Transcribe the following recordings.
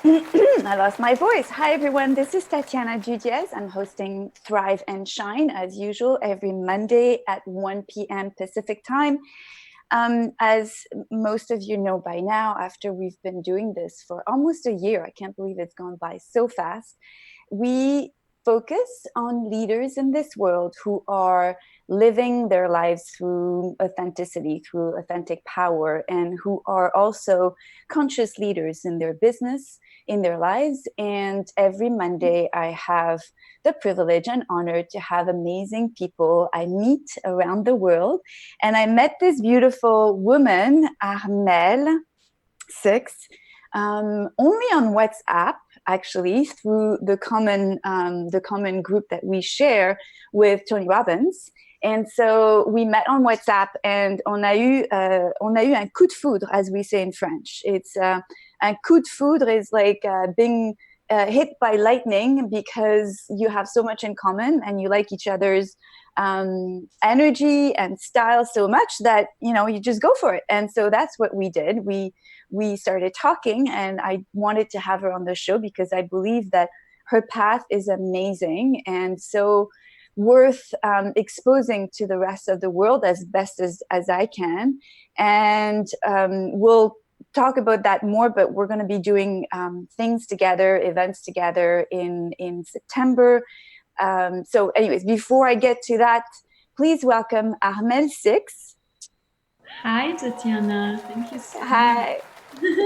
I lost my voice. Hi, everyone. This is Tatiana Judiez. I'm hosting Thrive and Shine as usual every Monday at 1 p.m. Pacific time. As most of you know by now, after we've been doing this for almost a year, I can't believe it's gone by so fast. We focus on leaders in this world who are living their lives through authenticity, through authentic power, and who are also conscious leaders in their business, in their lives. And every Monday, I have the privilege and honor to have amazing people I meet around the world. And I met this beautiful woman, Armelle Six, only on WhatsApp, actually, through the common group that we share with Tony Robbins. And so we met on WhatsApp, and on a eu un coup de foudre, as we say in French. It's un coup de foudre is like being hit by lightning, because you have so much in common and you like each other's energy and style so much that you just go for it. And so that's what we did. We started talking, and I wanted to have her on the show because I believe that her path is amazing and so worth exposing to the rest of the world as best as I can. And we'll talk about that more, but we're going to be doing things together, events together in September. So anyways, before I get to that, please welcome Armelle Six. Hi, Tatiana. Thank you so much. Hi.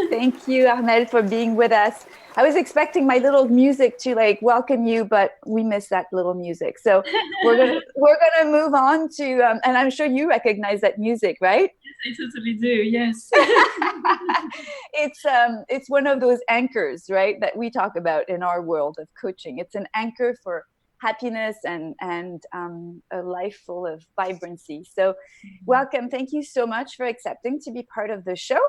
Thank you, Armelle, for being with us. I was expecting my little music to welcome you, but we missed that little music. So we're gonna move on to, and I'm sure you recognize that music, right? Yes, I totally do. Yes. It's one of those anchors, right, that we talk about in our world of coaching. It's an anchor for happiness and a life full of vibrancy. So, welcome. Thank you so much for accepting to be part of the show.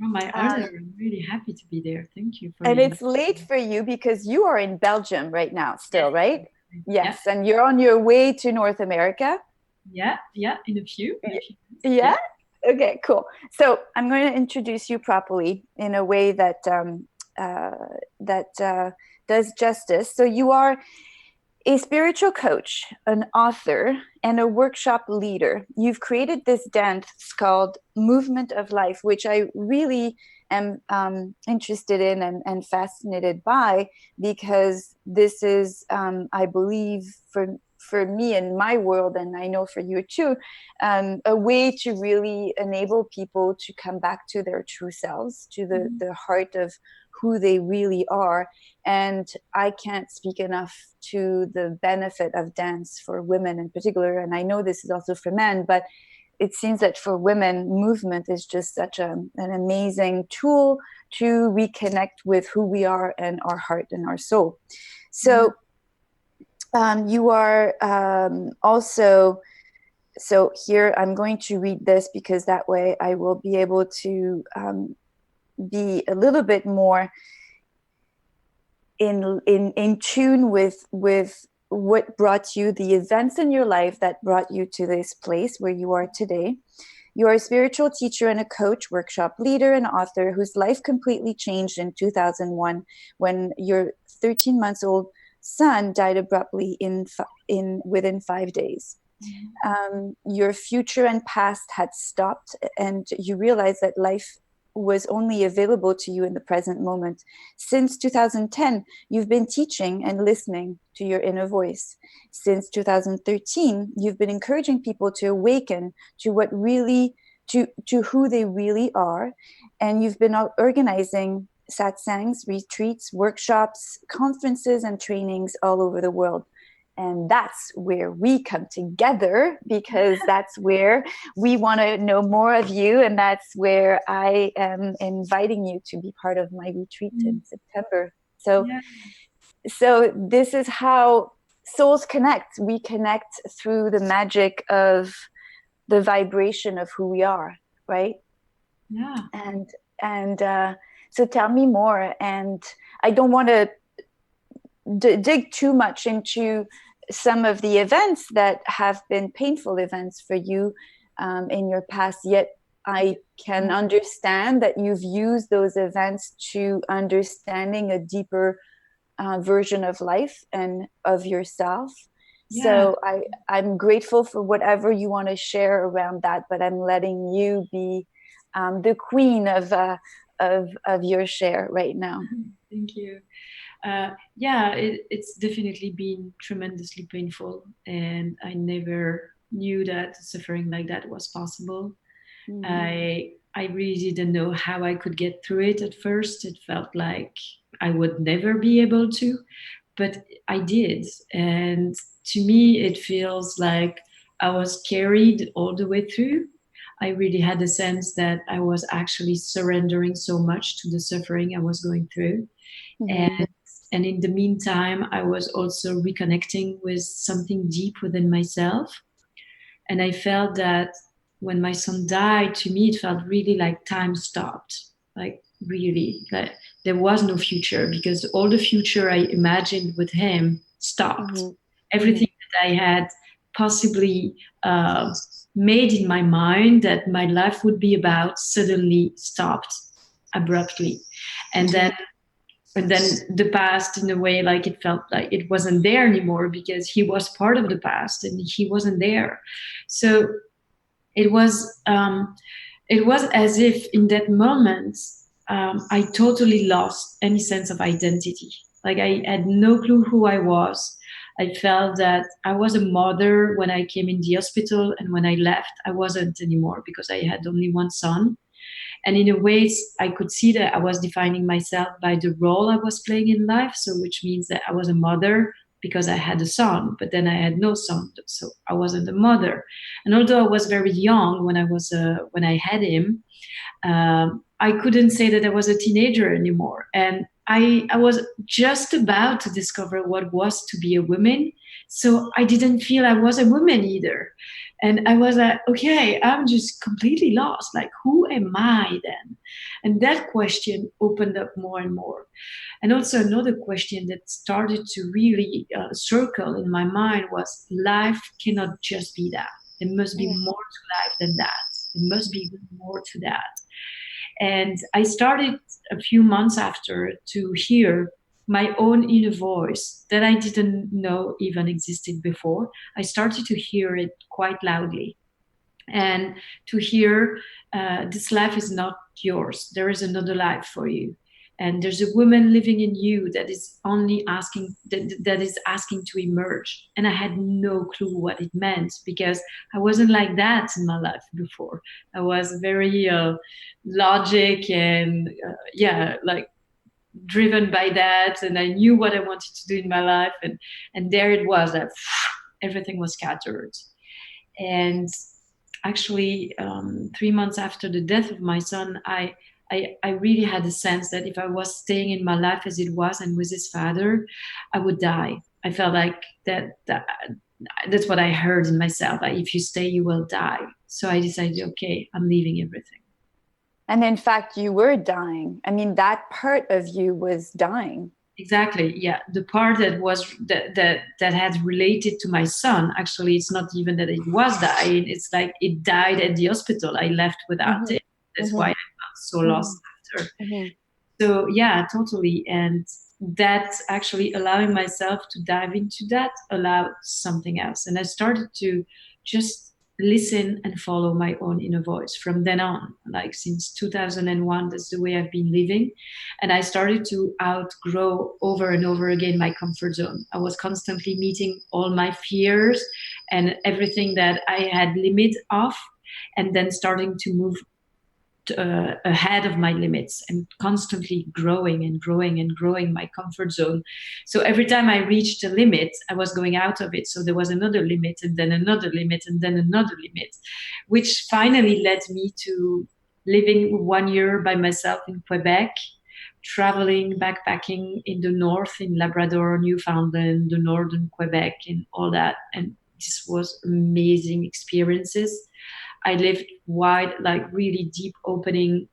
Oh, my honor. I'm really happy to be there. Thank you for And the it's invitation. late for you because you are in Belgium right now, Yes. still, right? Yeah. Yes, and you're on your way to North America. Yeah. Yeah. In a few minutes. Yeah. Yeah. Okay, cool. So I'm going to introduce you properly in a way that does justice. So you are a spiritual coach, an author, and a workshop leader. You've created this dance called Movement of Life, which I really am interested in and fascinated by, because this is, I believe, for me in my world, and I know for you too, a way to really enable people to come back to their true selves, to the heart of who they really are. And I can't speak enough to the benefit of dance for women in particular. And I know this is also for men, but it seems that for women, movement is just such an amazing tool to reconnect with who we are and our heart and our soul. So you are also, so here I'm going to read this because that way I will be able to be a little bit more in tune with what brought you, the events in your life that brought you to this place where you are today. You are a spiritual teacher and a coach, workshop leader, and author whose life completely changed in 2001 when your 13 months old son died abruptly within 5 days. Your future and past had stopped, and you realized that life was only available to you in the present moment. Since 2010, you've been teaching and listening to your inner voice. Since 2013, you've been encouraging people to awaken to what really, to who they really are. And you've been organizing satsangs, retreats, workshops, conferences, and trainings all over the world. And that's where we come together, because that's where we want to know more of you. And that's where I am inviting you to be part of my retreat in September. So, Yeah. so this is how souls connect. We connect through the magic of the vibration of who we are, right? Yeah. And so tell me more. And I don't want to dig too much into some of the events that have been painful events for you in your past, yet I can understand that you've used those events to understanding a deeper version of life and of yourself. Yeah. So I'm grateful for whatever you want to share around that, but I'm letting you be the queen of your share right now. Thank you. Yeah, it's definitely been tremendously painful, and I never knew that suffering like that was possible. I really didn't know how I could get through it at first. It felt like I would never be able to, but I did. And to me, it feels like I was carried all the way through. I really had a sense that I was actually surrendering so much to the suffering I was going through. And and in the meantime, I was also reconnecting with something deep within myself. And I felt that when my son died, to me, it felt really like time stopped. Like, really, like there was no future, because all the future I imagined with him stopped. Everything that I had possibly made in my mind that my life would be about suddenly stopped abruptly. And then the past, in a way, like it felt like it wasn't there anymore, because he was part of the past and he wasn't there. So it was as if in that moment, I totally lost any sense of identity. Like, I had no clue who I was. I felt that I was a mother when I came in the hospital, and when I left, I wasn't anymore, because I had only one son. And in a way, I could see that I was defining myself by the role I was playing in life. So, which means that I was a mother because I had a son, but then I had no son, so I wasn't a mother. And although I was very young when I had him, I couldn't say that I was a teenager anymore. And I was just about to discover what was to be a woman. So I didn't feel I was a woman either. And I was like, okay, I'm just completely lost. Like, who am I then? And that question opened up more and more. And also another question that started to really circle in my mind was, life cannot just be that. There must be more to life than that. There must be more to that. And I started a few months after to hear my own inner voice that I didn't know even existed before. I started to hear it quite loudly, and to hear, this life is not yours. There is another life for you. And there's a woman living in you that is only asking, that is asking to emerge. And I had no clue what it meant, because I wasn't like that in my life before. I was very logic and like driven by that, and I knew what I wanted to do in my life, and there it was, that everything was scattered. And actually, 3 months after the death of my son, I really had a sense that if I was staying in my life as it was and with his father, I would die. I felt like that's what I heard in myself. Like, if you stay, you will die. So I decided, okay, I'm leaving everything. And in fact, you were dying. I mean, that part of you was dying. Exactly. Yeah. The part that was that had related to my son, actually, it's not even that it was dying. It's like it died at the hospital. I left without it. That's why I felt so lost after. So yeah, totally. And that, actually allowing myself to dive into that, allowed something else. And I started to just listen and follow my own inner voice from then on. Like, since 2001, that's the way I've been living. And I started to outgrow over and over again my comfort zone. I was constantly meeting all my fears and everything that I had limit of, and then starting to move ahead of my limits, and constantly growing and growing and growing my comfort zone. So every time I reached a limit, I was going out of it. So there was another limit, and then another limit, and then another limit, which finally led me to living 1 year by myself in Quebec, traveling, backpacking in the north, in Labrador, Newfoundland, the northern Quebec, and all that. And this was amazing experiences. I lived wide, like really deep opening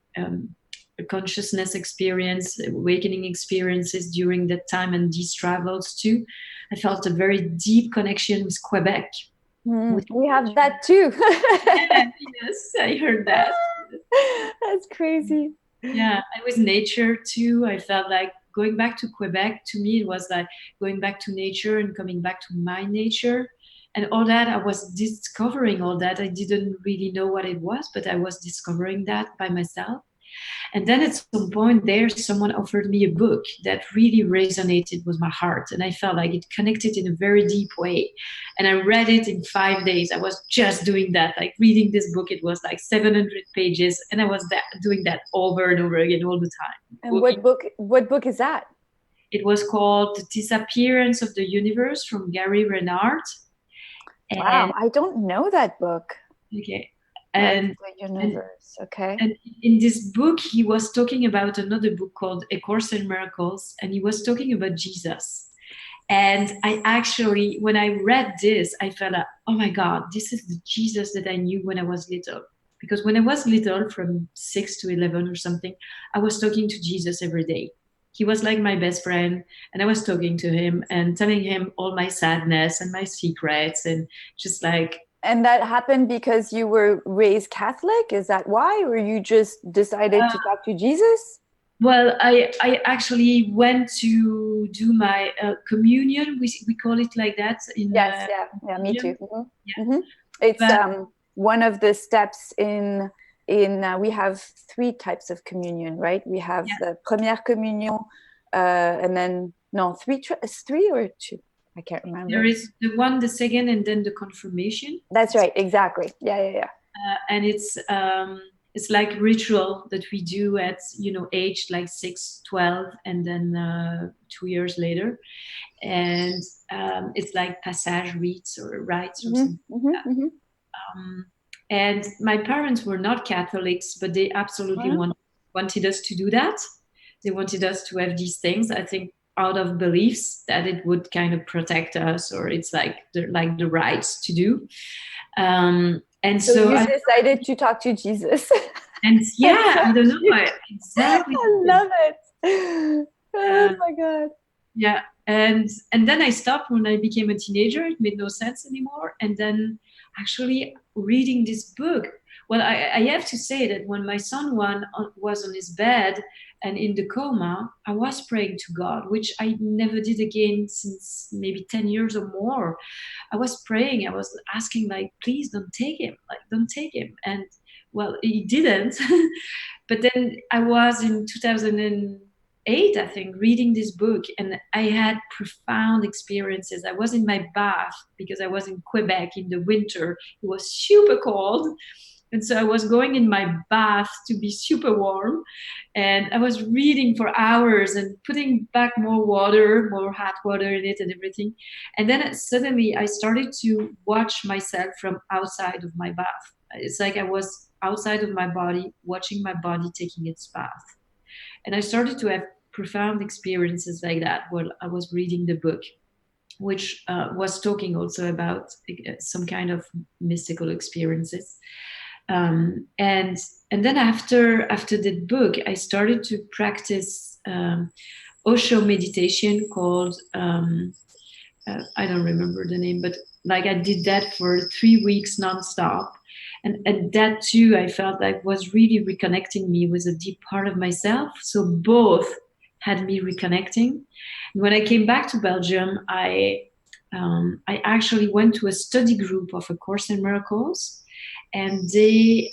consciousness experience, awakening experiences during that time, and these travels too. I felt a very deep connection with Quebec. We have that too. Yeah, yes, I heard that. That's crazy. Yeah, and with nature too, I felt like going back to Quebec, to me, it was like going back to nature and coming back to my nature. And all that, I was discovering all that. I didn't really know what it was, but I was discovering that by myself. And then at some point there, someone offered me a book that really resonated with my heart. And I felt like it connected in a very deep way. And I read it in 5 days. I was just doing that, like reading this book. It was like 700 pages. And I was doing that over and over again all the time. And what book is that? It was called The Disappearance of the Universe from Gary Renard. Wow, And I don't know that book. okay. Of And the universe. Okay. And in this book, he was talking about another book called A Course in Miracles, and he was talking about Jesus. And I actually, when I read this, I felt like, oh my God, this is the Jesus that I knew when I was little. Because when I was little, from 6 to 11 or something, I was talking to Jesus every day. He was like my best friend, and I was talking to him and telling him all my sadness and my secrets, and just like, And that happened because you were raised Catholic? Is that why? Or you just decided to talk to Jesus? well, I actually went to do my communion. We call it like that in Yes, yeah, me too. Belgium. Mm-hmm. Yeah, Mm-hmm. It's but one of the steps in we have three types of communion, right? We have yeah, the première communion, and then no, it's three or two. I can't there remember. is the one, the second, and then the confirmation. That's right, exactly. Yeah, yeah, yeah. And it's like ritual that we do at age like 6, 12, and then 2 years later, and it's like passage rites or rites or Mm-hmm, something. mm-hmm, mm-hmm. Um, and my parents were not Catholics, but they absolutely Wow. wanted us to do that. They wanted us to have these things, I think, out of beliefs that it would kind of protect us, or it's like the rights to do. And So so you I decided to talk to Jesus. and That's yeah, so I don't know, cute. exactly. I love it. Oh Uh, my God. yeah, and then I stopped when I became a teenager. It made no sense anymore. And then actually reading this book, well, I have to say that when my son was on his bed and in the coma, I was praying to God, which I never did again since maybe 10 years or more. I was praying, I was asking, like, please don't take him, like, don't take him. And well, he didn't. But then I was in 2008, I think, reading this book, and I had profound experiences. I was in my bath because I was in Quebec in the winter. It was super cold. And so I was going in my bath to be super warm. And I was reading for hours and putting back more water, more hot water in it and everything. And then suddenly I started to watch myself from outside of my bath. It's like I was outside of my body, watching my body taking its bath. And I started to have profound experiences like that while I was reading the book, which was talking also about some kind of mystical experiences. And then after that book, I started to practice Osho meditation called I don't remember the name, but like I did that for 3 weeks nonstop. And that too, I felt like was really reconnecting me with a deep part of myself. So both had me reconnecting. And when I came back to Belgium, I actually went to a study group of A Course in Miracles, and they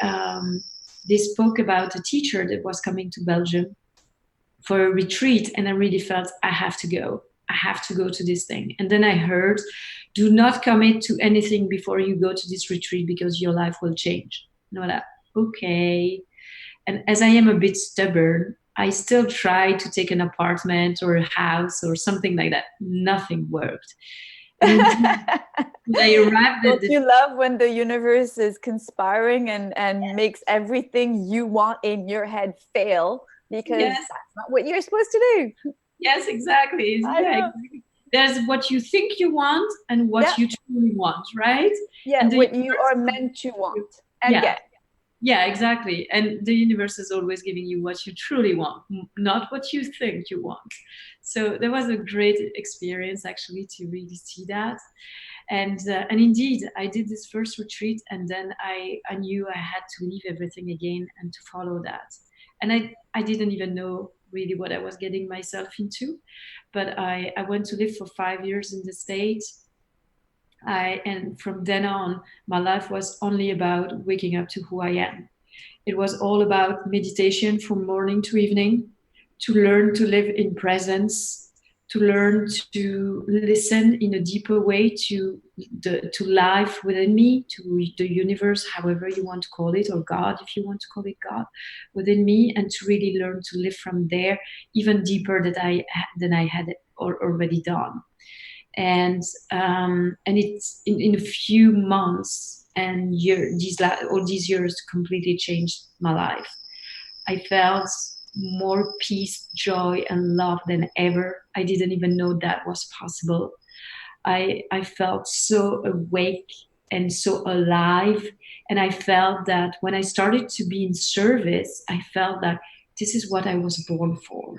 spoke about a teacher that was coming to Belgium for a retreat, and I really felt I have to go. I have to go to this thing. And then I heard, do not commit to anything before you go to this retreat because your life will change. And I was like, okay. And as I am a bit stubborn, I still tried to take an apartment or a house or something like that. Nothing worked. And indeed, when I arrived at Don't the you love when the universe is conspiring and makes everything you want in your head fail because yes, that's not what you're supposed to do? yes, exactly. I Yeah, know. exactly. There's what you think you want and Yeah, what you truly want, right? yeah, And the what you universe are is meant to giving want you, and yeah, get. yeah, exactly. And the universe is always giving you what you truly want, not what you think you want. So that was a great experience actually to really see that. And indeed, I did this first retreat, and then I knew I had to leave everything again and to follow that. And I didn't even know really what I was getting myself into, but I went to live for 5 years in the States. And from then on, my life was only about waking up to who I am. It was all about meditation from morning to evening, to learn to live in presence, to learn to listen in a deeper way to life within me, to the universe, however you want to call it, or God, if you want to call it God, within me, and to really learn to live from there, even deeper than I had already done. And it's in a few months and all these years completely changed my life. I felt more peace, joy, and love than ever. I didn't even know that was possible. I felt so awake and so alive. And I felt that when I started to be in service, I felt that this is what I was born for.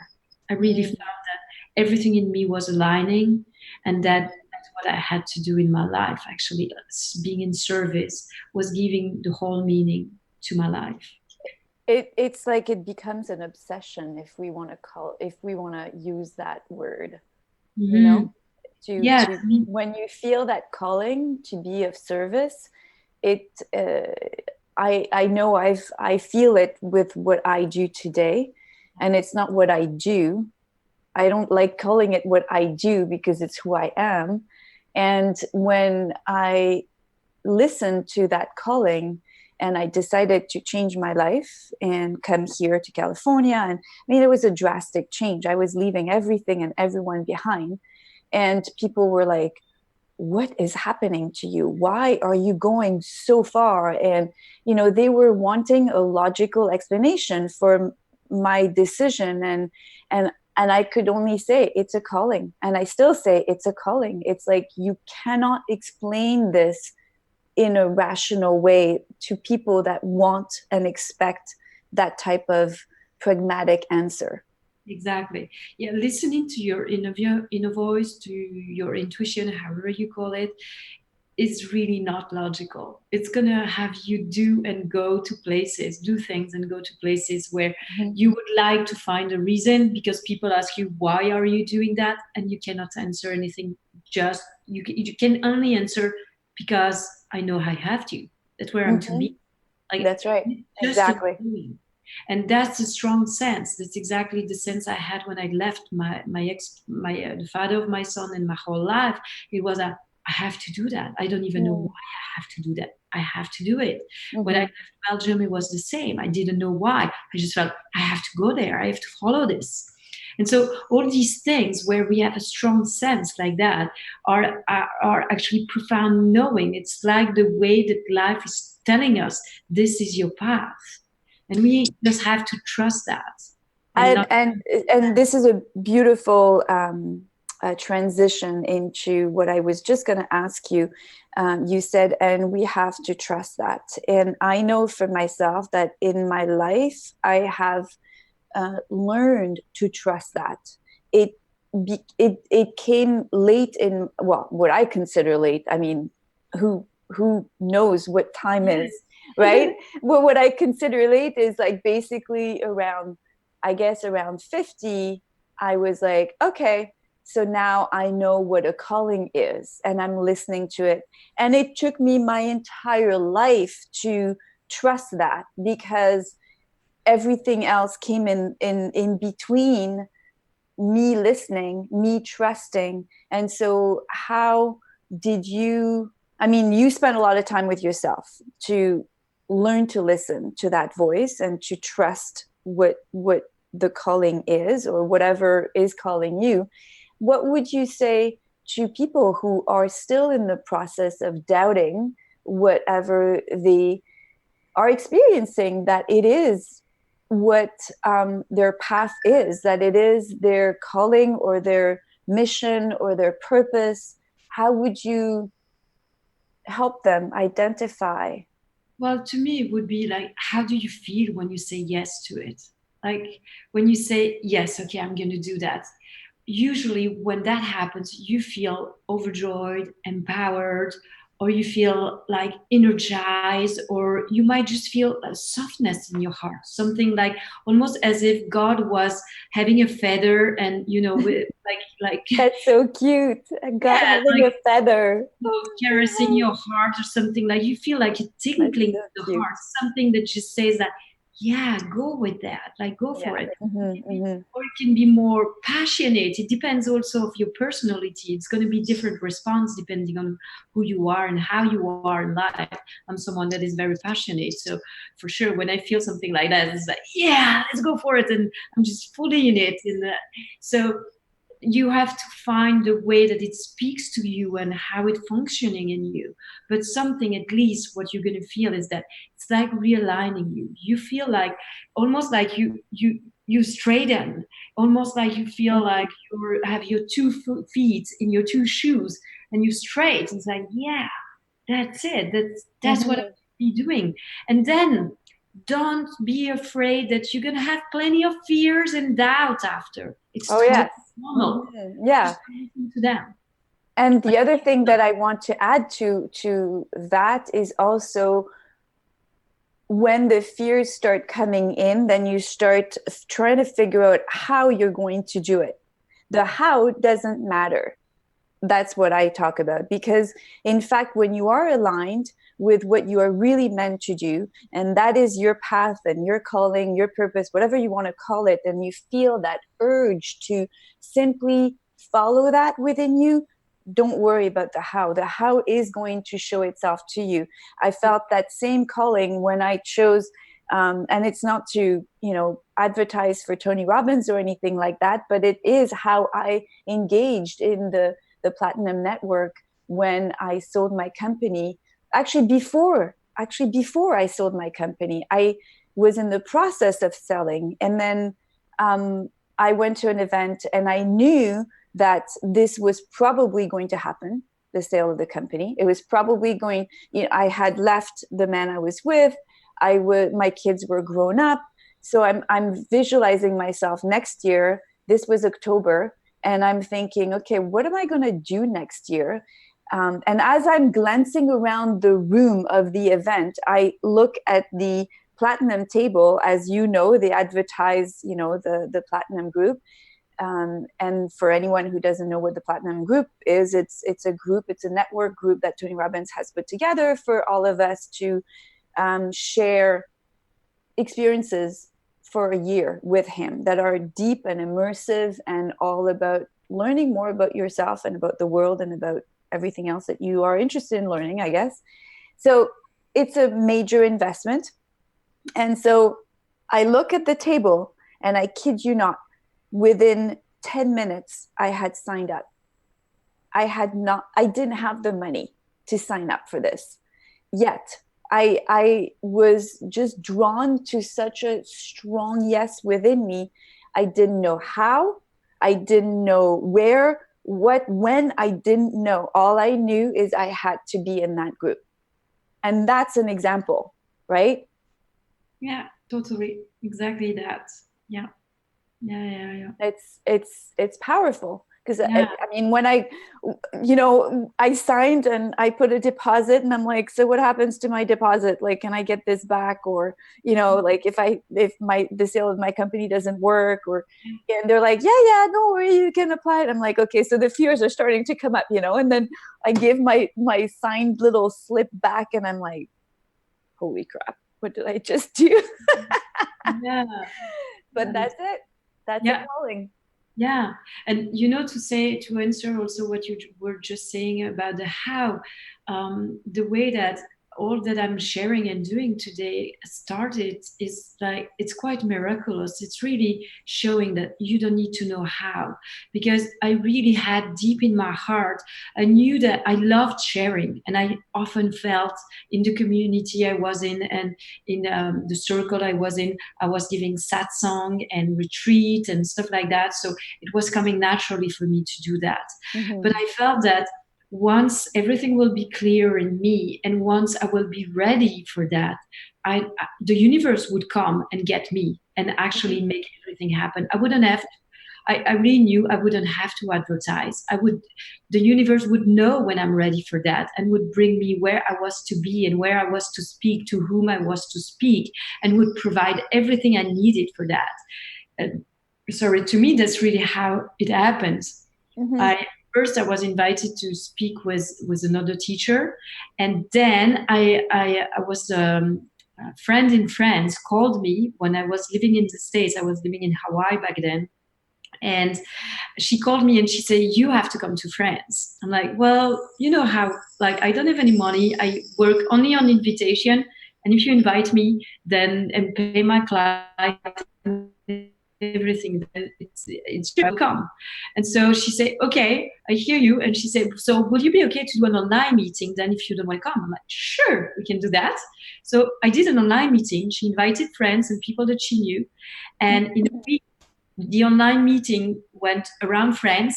I really felt that everything in me was aligning, and that's what I had to do in my life. Actually, being in service was giving the whole meaning to my life. It's like it becomes an obsession, if we want to use that word, you Mm-hmm. know, to Yeah, when you feel that calling to be of service, it I know I feel it with what I do today, and it's not what I do. I don't like calling it what I do because it's who I am. And when I listened to that calling and I decided to change my life and come here to California, and I mean, it was a drastic change. I was leaving everything and everyone behind. And people were like, what is happening to you? Why are you going so far? And, you know, they were wanting a logical explanation for my decision. And I could only say it's a calling. And I still say it's a calling. It's like you cannot explain this in a rational way to people that want and expect that type of pragmatic answer. exactly. Yeah, listening to your inner voice, to your intuition, however you call it, is really not logical. It's gonna have you do and go to places, do things and go to places where Mm-hmm. you would like to find a reason, because people ask you, why are you doing that? And you cannot answer anything. Just you can only answer, because I know I have to. That's where I'm to Mm-hmm. be. Like, That's right. just a Exactly. doing. And that's a strong sense. That's exactly the sense I had when I left the father of my son, and my whole life. It was a, I have to do that. I don't even know why I have to do that. I have to do it. When I Mm-hmm. left Belgium, it was the same. I didn't know why. I just felt I have to go there. I have to follow this. And so all these things where we have a strong sense like that are actually profound knowing. It's like the way that life is telling us, this is your path. And we just have to trust that, and and not. and and this is a beautiful transition into what I was just going to ask you. You said, and we have to trust that. And I know for myself that in my life I have learned to trust that. It came late in, well, what I consider late. I mean, who knows what time is, right? Well, what I consider late is like basically around, I guess around 50. I was like, okay, so now I know what a calling is, and I'm listening to it. And it took me my entire life to trust that, because everything else came in between me listening, me trusting. And so how did you, I mean, you spent a lot of time with yourself to learn to listen to that voice and to trust what the calling is, or whatever is calling you. What would you say to people who are still in the process of doubting whatever they are experiencing, that it is what their path is, that it is their calling or their mission or their purpose? How would you help them identify? Well, to me, it would be like, how do you feel when you say yes to it? Like, when you say, yes, okay, I'm going to do that. usually when that happens, you feel overjoyed, empowered, or you feel like energized, or you might just feel a softness in your heart, something like almost as if God was having a feather, and with like That's so cute. God yeah, having like a feather. caressing your heart, or something, like you feel like it's That's tinkling so in the cute. heart, something that just says that, yeah, go with that, like go Yeah. for it. Mm-hmm. Or it can be more passionate. It depends also of your personality. It's going to be different response depending on who you are and how you are in life. I'm someone that is very passionate, so for sure when I feel something like that, it's like, yeah, let's go for it, and I'm just fully in it. So you have to find the way that it speaks to you and how it's functioning in you. But something, at least what you're going to feel is that it's like realigning you. You feel like almost like you straighten, almost like you feel like you have your feet in your two shoes, and you straight. It's like, yeah, that's it. That's what I Mm-hmm. should be doing. And then don't be afraid that you're gonna have plenty of fears and doubt after. It's Oh, totally yes. normal. Yeah. Just listen to them. And the Like, other thing that I want to add to that is also when the fears start coming in, then you start trying to figure out how you're going to do it. The how doesn't matter. That's what I talk about, because in fact, when you are aligned with what you are really meant to do, and that is your path and your calling, your purpose, whatever you want to call it, and you feel that urge to simply follow that within you, don't worry about the how. The how is going to show itself to you. I felt that same calling when I chose, and it's not to, advertise for Tony Robbins or anything like that, but it is how I engaged in the Platinum Network when I sold my company. Actually before I sold my company, I was in the process of selling, and then I went to an event, and I knew that this was probably going to happen, the sale of the company. It was probably going, I had left the man I was with. My kids were grown up. So I'm visualizing myself next year. This was October, and I'm thinking, okay, what am I going to do next year? And as I'm glancing around the room of the event, I look at the platinum table. As you know, they advertise, the platinum group. And for anyone who doesn't know what the Platinum Group is, it's a group, it's a network group that Tony Robbins has put together for all of us to share experiences for a year with him that are deep and immersive and all about learning more about yourself and about the world and about everything else that you are interested in learning, I guess. So it's a major investment. And so I look at the table, and I kid you not, within 10 minutes, I had signed up. I didn't have the money to sign up for this yet. I was just drawn to such a strong yes within me. I didn't know how, I didn't know where, what, when, I didn't know. All I knew is I had to be in that group. And that's an example, right? yeah, totally, exactly that. Yeah, yeah. It's powerful, because Yeah, I mean, when I signed and I put a deposit, and I'm like, so what happens to my deposit? Like, can I get this back? Or like, if the sale of my company doesn't work, or, and they're like, yeah, no worry, you can apply it. I'm like, okay, so the fears are starting to come up, and then I give my signed little slip back, and I'm like, holy crap, what did I just do? yeah, But yeah. that's it. That's a Yeah. calling. Yeah, and to answer also what you were just saying about the how, the way that all that I'm sharing and doing today started is like, it's quite miraculous. It's really showing that you don't need to know how, because I really had deep in my heart, I knew that I loved sharing, and I often felt in the community I was in, and in the circle I was in, I was giving satsang and retreat and stuff like that. So it was coming naturally for me to do that. But Mm-hmm. I felt that once everything will be clear in me, and once I will be ready for that, the universe would come and get me and actually make everything happen. I wouldn't have I really knew I wouldn't have to advertise. The universe would know when I'm ready for that and would bring me where I was to be and where I was to speak, to whom I was to speak, and would provide everything I needed for that. And sorry, to me, that's really how it happens. Mm-hmm. First I was invited to speak with another teacher, and then I was a friend in France called me when I was living in the States. I was living in Hawaii back then, and she called me and she said, "You have to come to France." I'm like, "Well, you know how, like, I don't have any money. I work only on invitation. And if you invite me then and pay my client, everything, then it's sure I'll come." And so she said, "Okay, I hear you." And she said, "So will you be okay to do an online meeting then if you don't want to come?" I'm like, "Sure, we can do that." So I did an online meeting. She invited friends and people that she knew. And in a week, the online meeting went around France.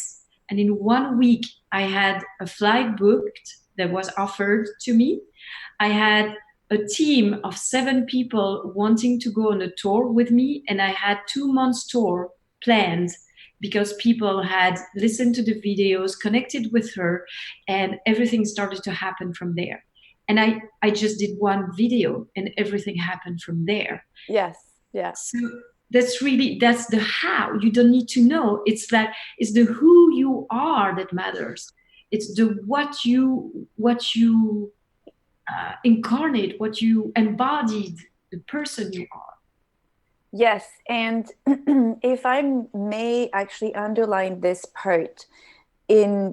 And in 1 week, I had a flight booked that was offered to me. I had a team of 7 people wanting to go on a tour with me. And I had 2 months tour planned because people had listened to the videos, connected with her, and everything started to happen from there. And I just did one video and everything happened from there. Yes. Yeah. So that's the how. You don't need to know. It's like, it's the who you are that matters. It's the what you incarnate, what you embodied, the person you are. Yes. And if I may actually underline this part in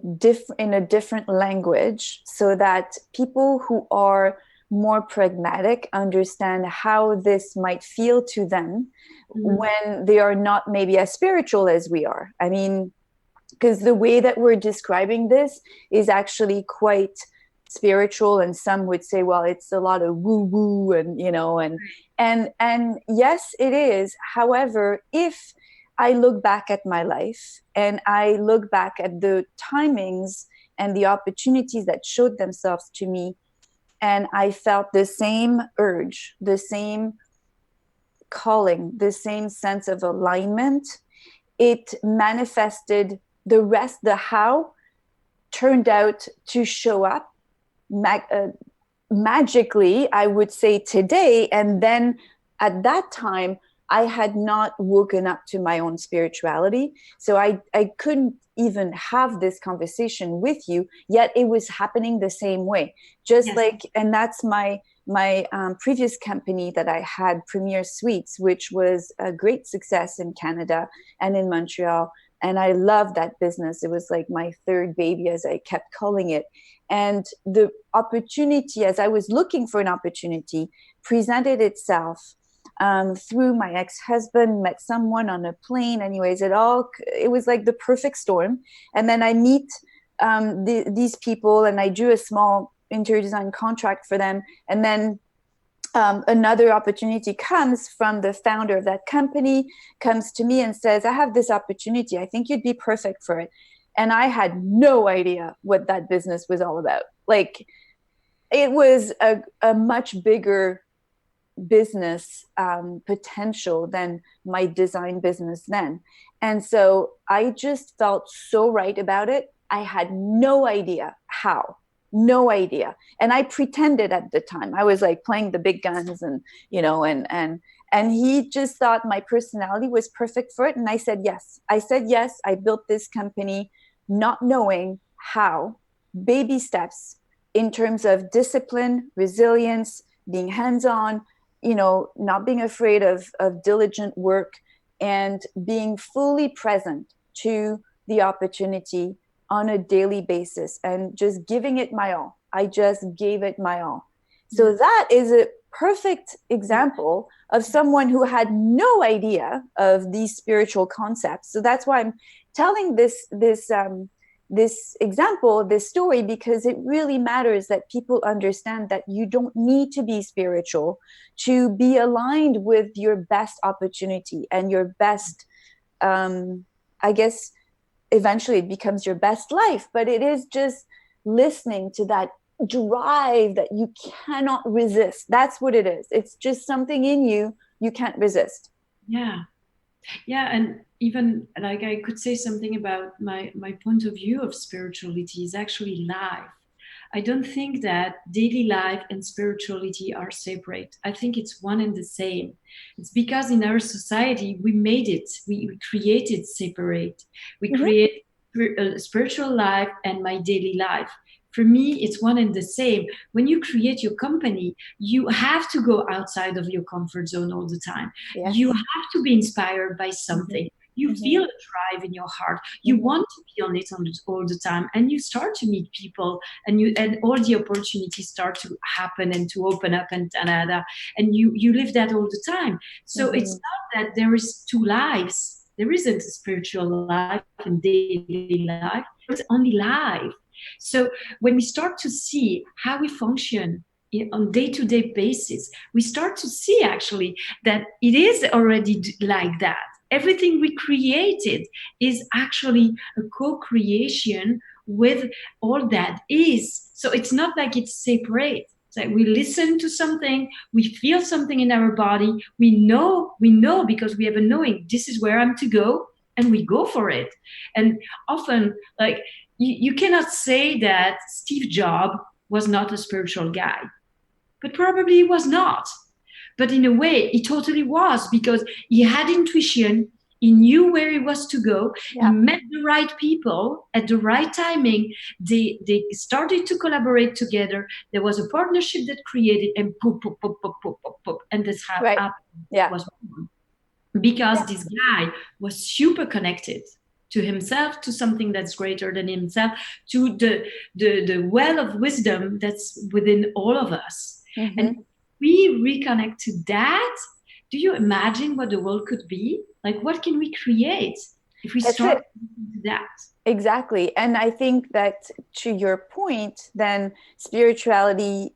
a different language so that people who are more pragmatic understand how this might feel to them when they are not maybe as spiritual as we are. I mean, because the way that we're describing this is actually quite spiritual, and some would say, well, it's a lot of woo woo, and and yes, it is. However, if I look back at my life and I look back at the timings and the opportunities that showed themselves to me, and I felt the same urge, the same calling, the same sense of alignment, it manifested. The how turned out to show up magically, I would say, today. And then at that time, I had not woken up to my own spirituality. So I couldn't even have this conversation with you, yet it was happening the same way. Just Yes. like, and that's my previous company that I had, Premier Suites, which was a great success in Canada and in Montreal. And I loved that business. It was like my third baby, as I kept calling it. And the opportunity, as I was looking for an opportunity, presented itself through my ex-husband, met someone on a plane. Anyways, it was like the perfect storm. And then I meet these people, and I drew a small interior design contract for them. And then another opportunity comes from the founder of that company, comes to me and says, "I have this opportunity. I think you'd be perfect for it." And I had no idea what that business was all about. Like, it was a much bigger business potential than my design business then. And so I just felt so right about it. I had no idea how. No idea. And I pretended at the time. I was like playing the big guns, and and he just thought my personality was perfect for it. And I said yes. I said yes. I built this company not knowing how. Baby steps in terms of discipline, resilience, being hands-on, not being afraid of diligent work, and being fully present to the opportunity on a daily basis, and just giving it my all. I just gave it my all. So that is a perfect example of someone who had no idea of these spiritual concepts. So that's why I'm telling this example, this story, because it really matters that people understand that you don't need to be spiritual to be aligned with your best opportunity and your best, I guess, eventually it becomes your best life. But it is just listening to that drive that you cannot resist. That's what it is. It's just something in you can't resist. Yeah. Yeah, and even like I could say something about my point of view of spirituality is actually life. I don't think that daily life and spirituality are separate. I think it's one and the same. It's because in our society we made it, we created separate. We Mm-hmm. create spiritual life and my daily life. For me, it's one and the same. When you create your company, you have to go outside of your comfort zone all the time. You Yes. have to be inspired by Mm-hmm. something. You Mm-hmm. feel a drive in your heart. You Mm-hmm. want to be on it all the time, and you start to meet people, and all the opportunities start to happen and to open up, and and you live that all the time. So it's Mm-hmm. not that there is two lives. There isn't a spiritual life and daily life. There is only life. So when we start to see how we function on day-to-day basis, we start to see actually that it is already like that. Everything we created is actually a co-creation with all that is. So it's not like it's separate. It's like we listen to something, we feel something in our body, we know because we have a knowing, this is where I'm to go, and we go for it. And often, like, you cannot say that Steve Jobs was not a spiritual guy, but probably he was not. But in a way, he totally was, because he had intuition. He knew where he was to go. He Yeah. met the right people at the right timing. They started to collaborate together. There was a partnership that created, and pop, pop, pop, pop, pop, pop, pop, and this Right. happened. Yeah. Was because this guy was super connected to himself, to something that's greater than himself, to the well of wisdom that's within all of us. And Mm-hmm. we reconnect to that. Do you imagine what the world could be? Like, what can we create if we That's start it. to that? Exactly. And I think that to your point, then spirituality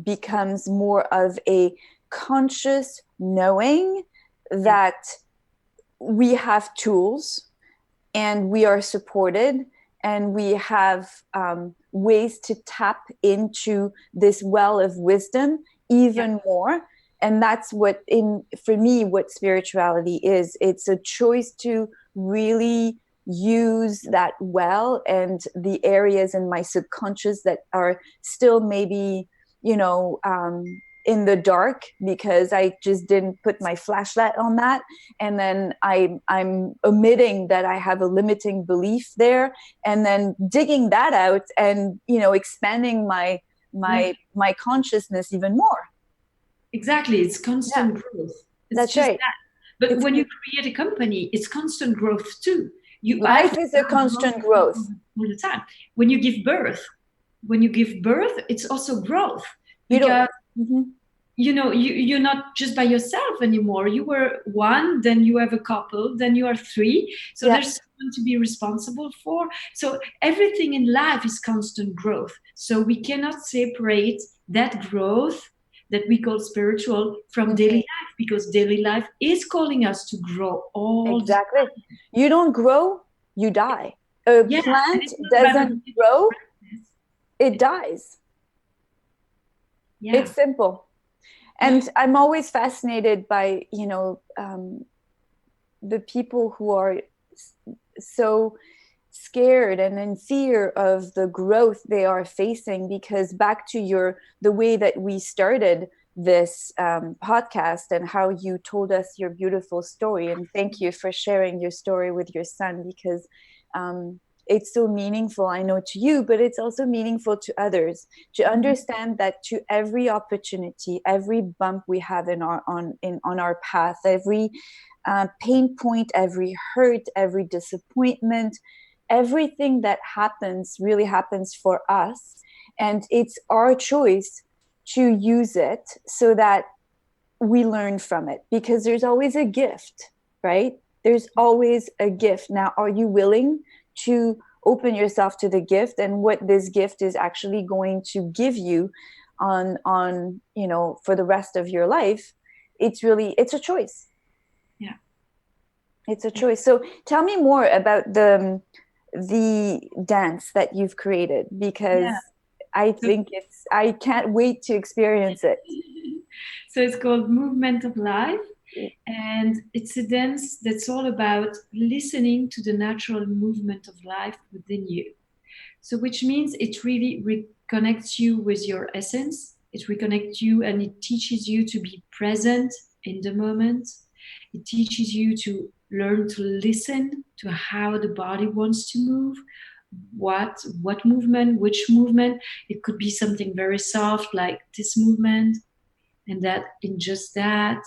becomes more of a conscious knowing Yeah, that we have tools and we are supported and we have ways to tap into this well of wisdom yeah, even more. And that's what, in for me, what spirituality is. It's a choice to really use that well, and the areas in my subconscious that are still maybe, you know, in the dark because I just didn't put my flashlight on that, and then I'm omitting that I have a limiting belief there, and then digging that out and, you know, expanding my yeah. my consciousness even more. Exactly. It's Yeah, constant growth. It's that's just right. that. But It's when you create a company, it's constant growth too. You have life to is a have growth constant growth. all the time. When you give birth, when you give birth, it's also growth, You don't. because Mhm. you're not just by yourself anymore. You were one, then you have a couple, then you are three. So Yeah, there's someone to be responsible for. So everything in life is constant growth. So we cannot separate that growth that we call spiritual from daily mhm. life, because daily life is calling us to grow all the Exactly. You don't grow, you die. A yeah. And plant it's not about a doesn't religious grow, practice. it It's dies. yeah. It's simple. Yeah. And I'm always fascinated by, the people who are so scared and in fear of the growth they are facing, because back to the way that we started this podcast and how you told us your beautiful story, and thank you for sharing your story with your son, because it's so meaningful, I know, to you, but it's also meaningful to others to Mhm. understand that to every opportunity, every bump we have on our path, every pain point, every hurt, every disappointment, everything that happens really happens for us. And it's our choice to use it so that we learn from it, because there's always a gift, right? There's always a gift. Now, are you willing to open yourself to the gift and what this gift is actually going to give you on for the rest of your life? It's a choice. Yeah. It's a choice. So tell me more about the dance that you've created, because Yeah. I So think I can't wait to experience it. so it's called Movement of Life. And it's a dance that's all about listening to the natural movement of life within you. So which means it really reconnects you with your essence. It reconnects you and it teaches you to be present in the moment. It teaches you to learn to listen to how the body wants to move, what movement, which movement. It could be something very soft like this movement, and that in just that,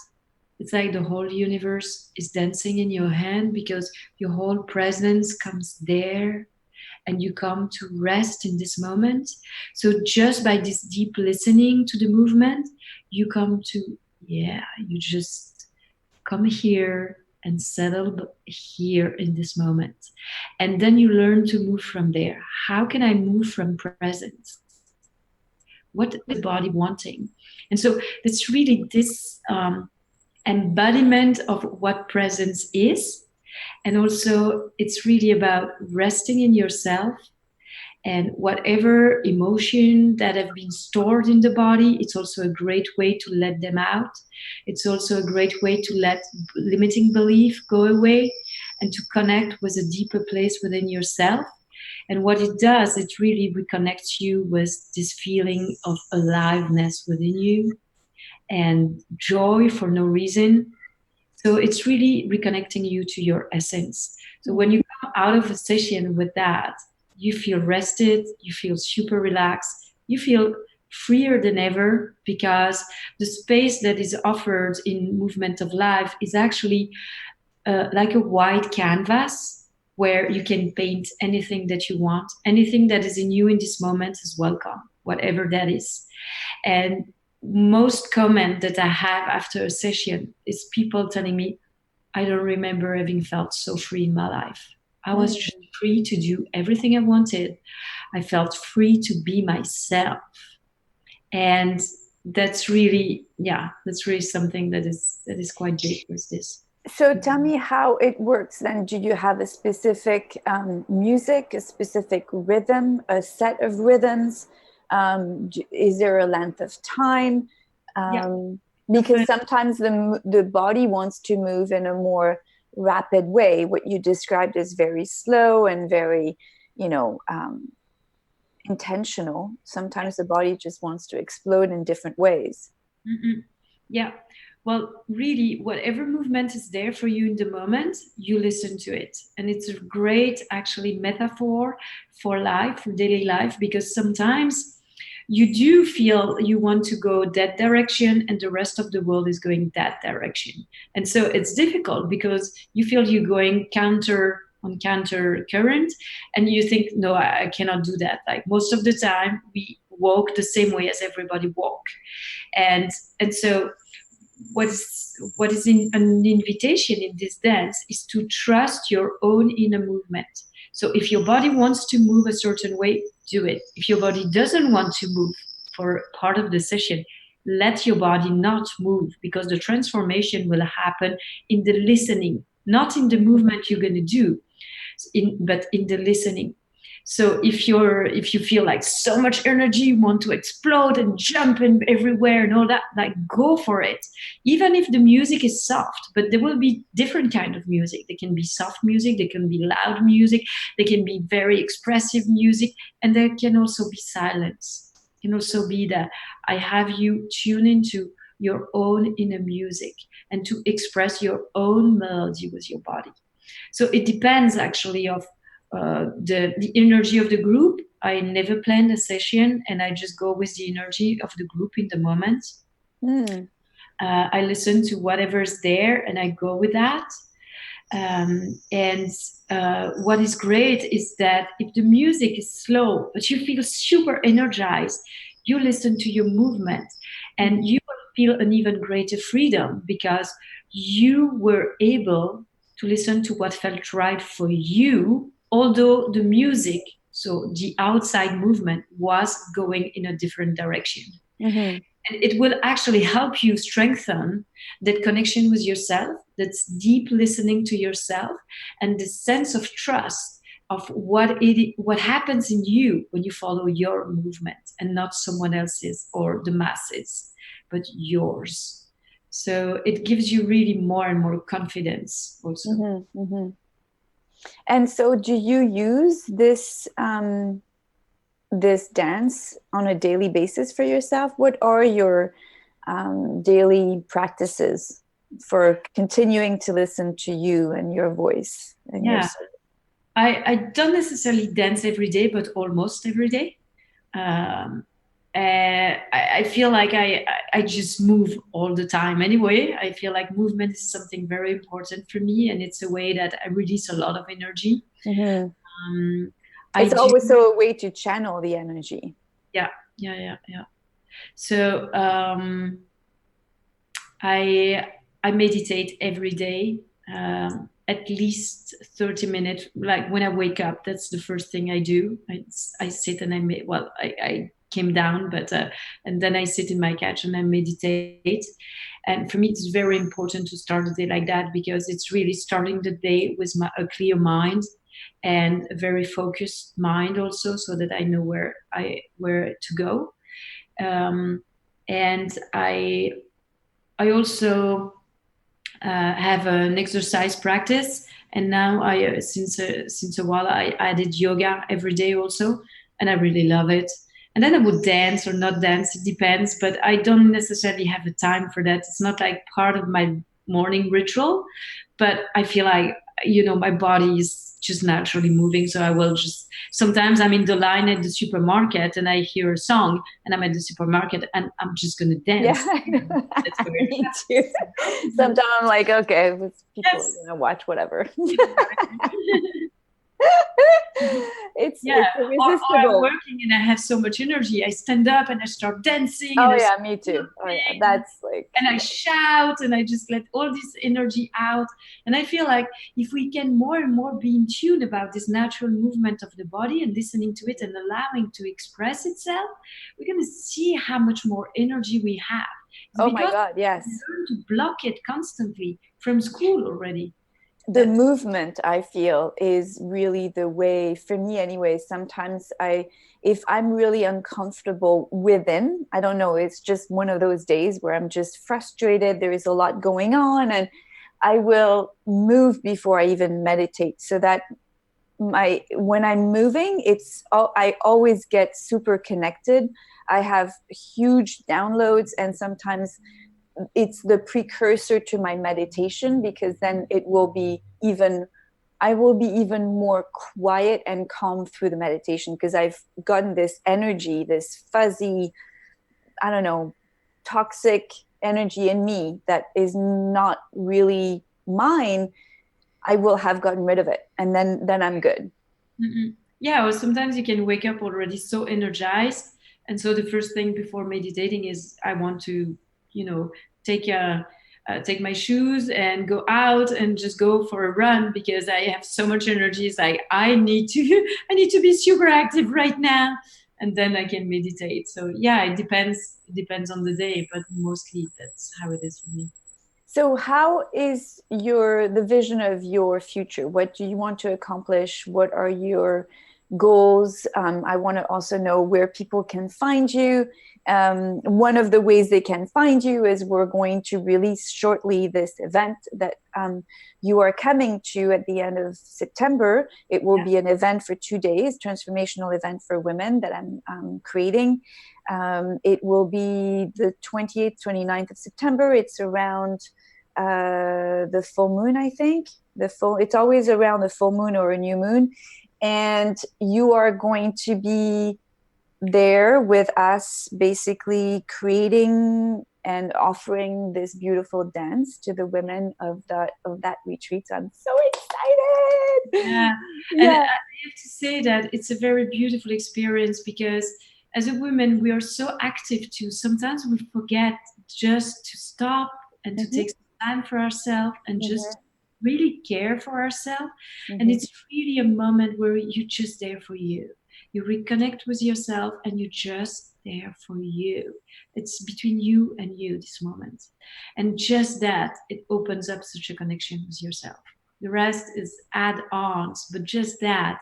it's like the whole universe is dancing in your hand because your whole presence comes there and you come to rest in this moment. So just by this deep listening to the movement, you come to, you just come here and settle here in this moment. And then you learn to move from there. How can I move from presence? What is the body wanting? And so it's really this embodiment of what presence is. And also, it's really about resting in yourself, and whatever emotion that have been stored in the body, it's also a great way to let them out. It's also a great way to let limiting belief go away and to connect with a deeper place within yourself. And what it does, it really reconnects you with this feeling of aliveness within you and joy for no reason. So it's really reconnecting you to your essence. So when you come out of a session with that, you feel rested, you feel super relaxed, you feel freer than ever, because the space that is offered in Movement of Life is actually like a white canvas where you can paint anything that you want. Anything that is in you in this moment is welcome, whatever that is. And most comment that I have after a session is people telling me, I don't remember having felt so free in my life. I was just free to do everything I wanted. I felt free to be myself. And that's really something that is quite big with this. So tell me how it works then. Do you have a specific music, a specific rhythm, a set of rhythms? Is there a length of time? Because sometimes the body wants to move in a more rapid way. What you described is very slow and very, intentional. Sometimes the body just wants to explode in different ways. Mm-hmm. Yeah. Well, really, whatever movement is there for you in the moment, you listen to it. And it's a great, actually, metaphor for life, for daily life, because sometimes you do feel you want to go that direction and the rest of the world is going that direction. And so it's difficult because you feel you're going counter current and you think, no, I cannot do that. Like most of the time we walk the same way as everybody walk. And so what is an invitation in this dance is to trust your own inner movement. So if your body wants to move a certain way, do it. If your body doesn't want to move for part of the session, let your body not move, because the transformation will happen in the listening, not in the movement you're going to do, but in the listening. So if you feel like so much energy, you want to explode and jump and everywhere and all that, like go for it. Even if the music is soft, but there will be different kind of music. There can be soft music, there can be loud music, there can be very expressive music, and there can also be silence. It can also be that I have you tune into your own inner music and to express your own melody with your body. So it depends actually of the energy of the group. I never plan a session and I just go with the energy of the group in the moment. I listen to whatever's there and I go with that. And what is great is that if the music is slow, but you feel super energized, you listen to your movement and you will feel an even greater freedom because you were able to listen to what felt right for you, although the music, so the outside movement, was going in a different direction. And it will actually help you strengthen that connection with yourself, that's deep listening to yourself, and the sense of trust of what happens in you when you follow your movement and not someone else's or the masses, but yours. So it gives you really more and more confidence also. Mm-hmm, mm-hmm. And so do you use this this dance on a daily basis for yourself? What are your daily practices for continuing to listen to you and your voice and your Yeah, soul? I don't necessarily dance every day, but almost every day. Um, I feel like I just move all the time anyway. I feel like movement is something very important for me, and it's a way that I release a lot of energy. Mm-hmm. Um, I It's do, also a way to channel the energy. yeah, yeah, yeah, yeah. So I meditate every day, at least 30 minutes. Like when I wake up, that's the first thing I do. I sit and I came down, but and then I sit in my couch and I meditate. And for me, it's very important to start the day like that because it's really starting the day with a clear mind and a very focused mind also, so that I know where to go. Um, and I also have an exercise practice, and now I since a while I added yoga every day also, and I really love it. And then I would dance or not dance, it depends, but I don't necessarily have the time for that. It's not like part of my morning ritual, but I feel like, my body is just naturally moving, so I will just, sometimes I'm in the line at the supermarket and I hear a song, and I'm at the supermarket and I'm just gonna Yeah, dance. I know. That's where it Me too. happens, Sometimes I'm like, okay, people are Yes. gonna watch whatever. Exactly. Yeah. It's Or I'm irresistible. working and I have so much energy. I stand up and I start dancing and Oh I yeah, start me too. Oh yeah, jumping that's like, and I yeah. shout and I just let all this energy out. And I feel like if we can more and more be in tune about this natural movement of the body and listening to it and allowing to express itself, we're going to see how much more energy we have. It's Oh my because God, we yes. learn to block it constantly from school already. The That movement, I feel, is really the way for me anyway. Sometimes if I'm really uncomfortable within, I don't know, it's just one of those days where I'm just frustrated, there is a lot going on, and I will move before I even meditate, so that my when I'm moving, I always get super connected. I have huge downloads, and sometimes it's the precursor to my meditation, because then I will be even more quiet and calm through the meditation, because I've gotten this energy, this fuzzy, I don't know, toxic energy in me that is not really mine. I will have gotten rid of it, and then I'm good. Mm-mm. Yeah, or sometimes you can wake up already so energized, and so the first thing before meditating is I want to, you know, take a take my shoes and go out and just go for a run because I have so much energy. It's like I need to I need to be super active right now, and then I can meditate. So yeah, it depends. It depends on the day, but mostly that's how it is for me. So how is the vision of your future? What do you want to accomplish? What are your goals? I want to also know where people can find you. One of the ways they can find you is we're going to release shortly this event that you are coming to at the end of September. It will Yeah, be an event for 2 days, transformational event for women that I'm creating. It will be the 28th, 29th of September. It's around the full moon, I think. It's always around the full moon or a new moon. And you are going to be there with us, basically creating and offering this beautiful dance to the women of that retreat. So I'm so excited. yeah. And I Yeah. have to say that it's a very beautiful experience because as a woman, we are so active too. Sometimes we forget just to stop and to Mm-hmm, take some time for ourselves and just mm-hmm, really care for ourselves. And mm-hmm, it's really a moment where you're just there for you. You reconnect with yourself and you're just there for you. It's between you and you, this moment. And just that, it opens up such a connection with yourself. The rest is add-ons, but just that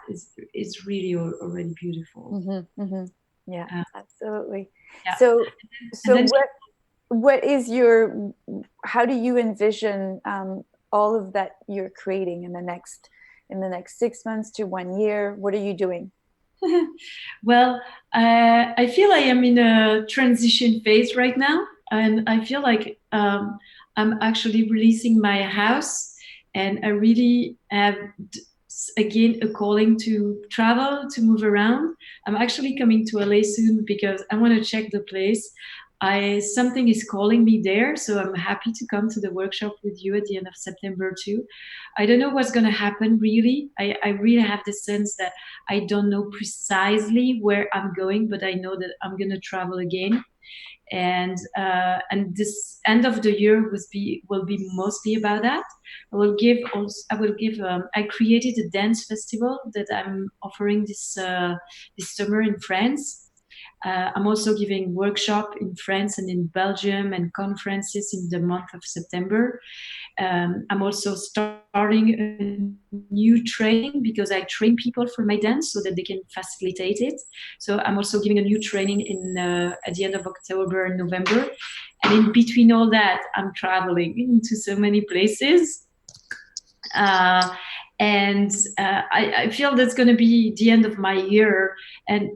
is really already beautiful. mm-hmm, mm-hmm. Yeah, Uh, absolutely. yeah, So and then what? what is your, how do you envision all of that you're creating in the next 6 months to 1 year? What are you doing? Well, I feel I am in a transition phase right now, and I feel like I'm actually releasing my house, and I really have again a calling to travel, to move around. I'm actually coming to LA soon because I want to check the place. I something is calling me there, so I'm happy to come to the workshop with you at the end of September too. I don't know what's going to happen really. I really have the sense that I don't know precisely where I'm going, but I know that I'm going to travel again. And this end of the year will be mostly about that. I will give I created a dance festival that I'm offering this summer in France. I'm also giving workshop in France and in Belgium and conferences in the month of September. I'm also starting a new training because I train people for my dance so that they can facilitate it. So I'm also giving a new training in at the end of October and November. And in between all that, I'm traveling into so many places. Uh, and I feel that's going to be the end of my year. And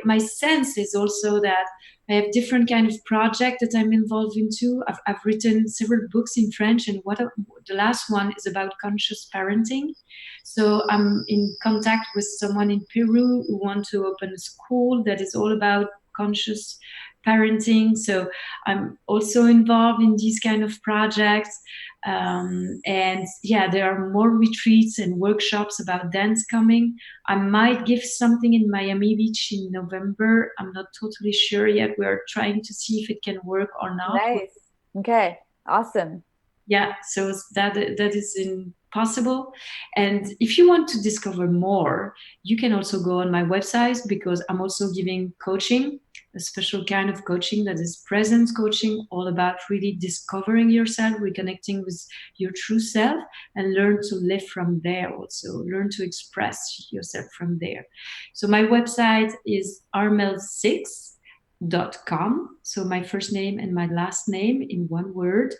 my sense is also that I have different kind of project that I'm involved into. I've written several books in French, and the last one is about conscious parenting. So I'm in contact with someone in Peru who wants to open a school that is all about conscious parenting. So I'm also involved in these kind of projects. And yeah, there are more retreats and workshops about dance coming. I might give something in Miami Beach in November. I'm not totally sure yet. We're trying to see if it can work or not. Nice. Okay. Awesome. Yeah, so that is impossible. And if you want to discover more, you can also go on my website because I'm also giving coaching, a special kind of coaching that is presence coaching, all about really discovering yourself, reconnecting with your true self, and learn to live from there also, learn to express yourself from there. So my website is armelle6.com. So my first name and my last name in one word,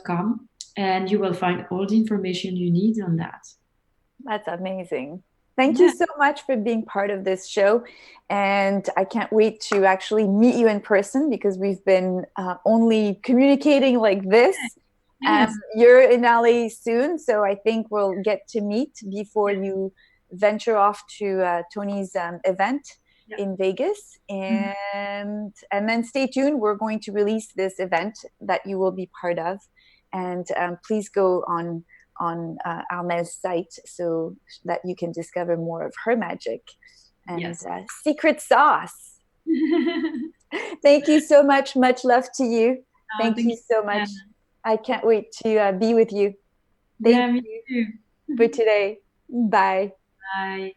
.com, and you will find all the information you need on that. That's amazing. Thank you so much for being part of this show. And I can't wait to actually meet you in person because we've been only communicating like this. Yes. You're in LA soon, so I think we'll get to meet before you venture off to Tony's event in Vegas. And then stay tuned. We're going to release this event that you will be part of. And please go on Armelle's site so that you can discover more of her magic and secret sauce. Thank you so much. Much love to you. Thank you so much. I can't wait to be with you. Thank you for today. Bye. Bye.